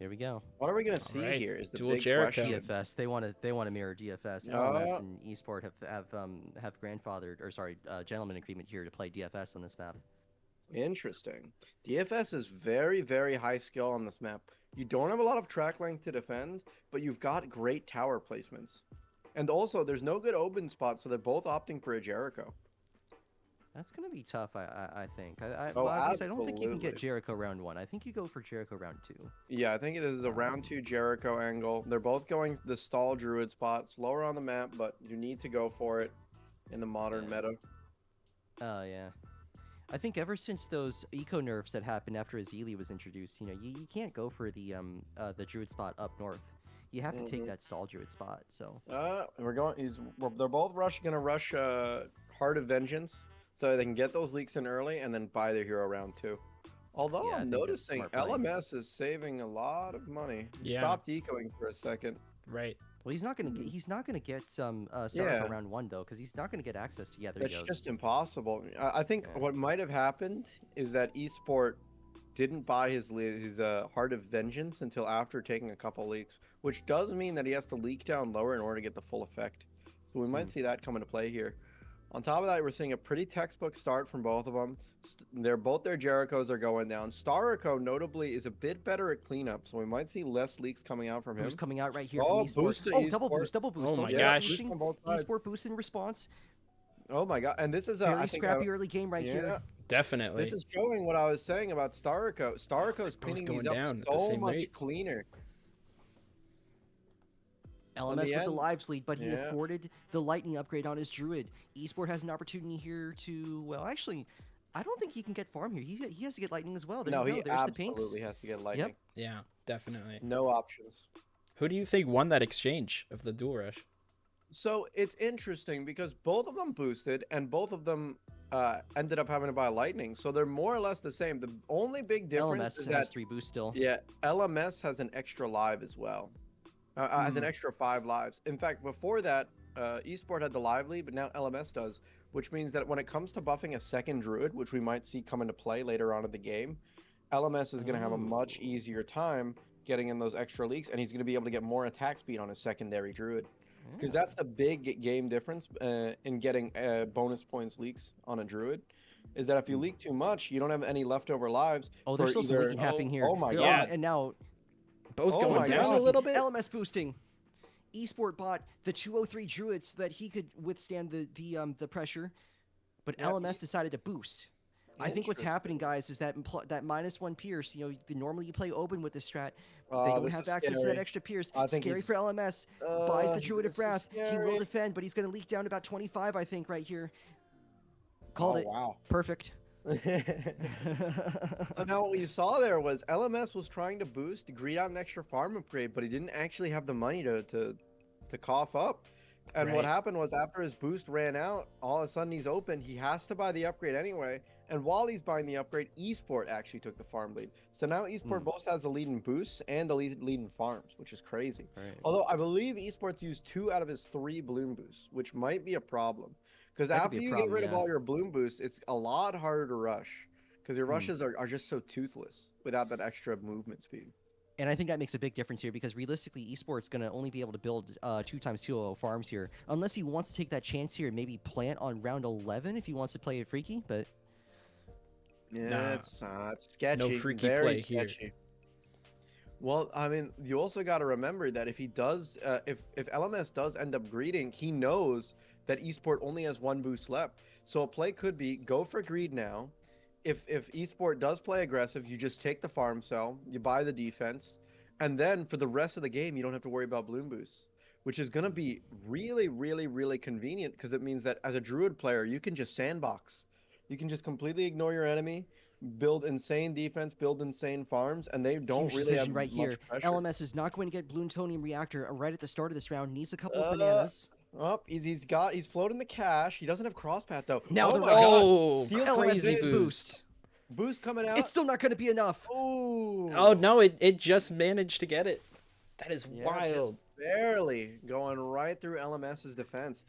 Here we go. What are we gonna see right. here? Is the Dual big Jericho. question. DFS. They want to mirror DFS. LMS and eSport have grandfathered, or sorry, gentleman agreement here to play DFS on this map. Interesting. DFS is very, very high skill on this map. You don't have a lot of track length to defend, but you've got great tower placements. And also, there's no good open spot, so they're both opting for a Jericho. That's gonna be tough, I think. I Oh, I don't think you can get absolutely. Jericho round 1. I think you go for Jericho round 2. Yeah, I think this is a round 2 Jericho angle. They're both going the stall druid spots, lower on the map, but you need to go for it in the modern meta. Oh yeah. I think ever since those eco nerfs that happened after Azili was introduced, you can't go for the druid spot up north. You have to take that stall druid spot. So They're both gonna rush Heart of Vengeance, so they can get those leaks in early and then buy their hero round 2. Although Yeah, I I'm think that's a noticing smart play. LMS is saving a lot of money. He Yeah. stopped ecoing for a second. Right. well, he's not gonna get some Yeah. round 1 though, because he's not gonna get access to. Yeah, there That's he goes. just impossible. I think Yeah. what might have happened is that eSport didn't buy his Heart of Vengeance until after taking a couple leaks, which does mean that he has to leak down lower in order to get the full effect. So we might see that come into play here. On top of that, we're seeing a pretty textbook start from both of them. Both their Jerichos are going down. Starrico, notably, is a bit better at cleanup, so we might see less leaks coming out from him. Boost coming out right here Oh, from eSport. boost to Oh, double eSport. boost, double boost. Oh both my guys gosh. boosting. On both sides. eSport boost in response. Oh my god! And this is Very scrappy early game right here. Definitely. This is showing what I was saying about Starrico. Starrico's Both cleaning going these up down at the so same much rate. cleaner. LMS the with the end- lives lead, but he yeah. afforded the lightning upgrade on his druid. eSport has an opportunity here to, well, actually, I don't think he can get farm here. He has to get lightning as well. There No, you he go. There's the pinks. absolutely has to get lightning. Yeah, definitely. No options. Who do you think won that exchange of the dual rush? So it's interesting because both of them boosted and both of them ended up having to buy lightning. So they're more or less the same. The only big difference LMS is has that 3 boosts still. yeah, LMS has an extra live as well. Has an extra 5 lives. In fact, before that, eSport had the live lead, but now LMS does, which means that when it comes to buffing a second druid, which we might see come into play later on in the game, LMS is going to have a much easier time getting in those extra leaks, and he's going to be able to get more attack speed on his secondary druid. Because that's the big game difference in getting bonus points leaks on a druid, is that if you leak too much, you don't have any leftover lives. Oh, there's for still some either- leaking happening here. Oh my There god! are- And now Both Oh going my down God. a little bit. LMS boosting. eSport bought the 203 druid so that he could withstand the pressure, but Yeah, LMS decided to boost. I think what's happening, guys, is that that -1 Pierce. Normally you play Open with this strat. They don't this have is access to that scary. extra Pierce. I think Scary he's- for LMS. Buys the Druid of this is Wrath. He will scary. defend, but he's going to leak down to about 25, I think, right here. Called it. Wow. Perfect. So now what you saw there was LMS was trying to boost to greed out an extra farm upgrade, but he didn't actually have the money to cough up. And what Right. happened was after his boost ran out, all of a sudden he's open. He has to buy the upgrade anyway. And while he's buying the upgrade, eSport actually took the farm lead. So now eSport both has the lead in boosts and the lead in farms, which is crazy. Right. Although I believe eSports used 2 out of his 3 bloom boosts, which might be a problem. Because That could after be a you problem, get rid of yeah. all your bloom boosts, it's a lot harder to rush. Because your rushes are just so toothless without that extra movement speed. And I think that makes a big difference here because realistically, eSport's going to only be able to build 2x200 farms here. Unless he wants to take that chance here and maybe plant on round 11 if he wants to play it freaky, but... Yeah, Nah. it's sketchy. No freaky very play here. sketchy. Well, I mean, you also got to remember that if he does, if LMS does end up greeding, he knows that eSport only has 1 boost left. So a play could be go for greed now. If eSport does play aggressive, you just take the farm cell, you buy the defense, and then for the rest of the game, you don't have to worry about bloom boosts, which is going to be really, really, really convenient because it means that as a druid player, you can just sandbox. You can just completely ignore your enemy, build insane defense, build insane farms, and they don't Huge really decision have right much here. pressure. LMS is not going to get Bloons Reactor right at the start of this round. Needs a couple of bananas. Oh, he's floating the cash. He doesn't have crosspath though. Now oh the my rush. god! Oh, Steel LMS crazy needs boost. boost. Boost coming out. It's still not going to be enough. Ooh. Oh no, it just managed to get it. That is Yeah, wild. just barely going right through LMS's defense.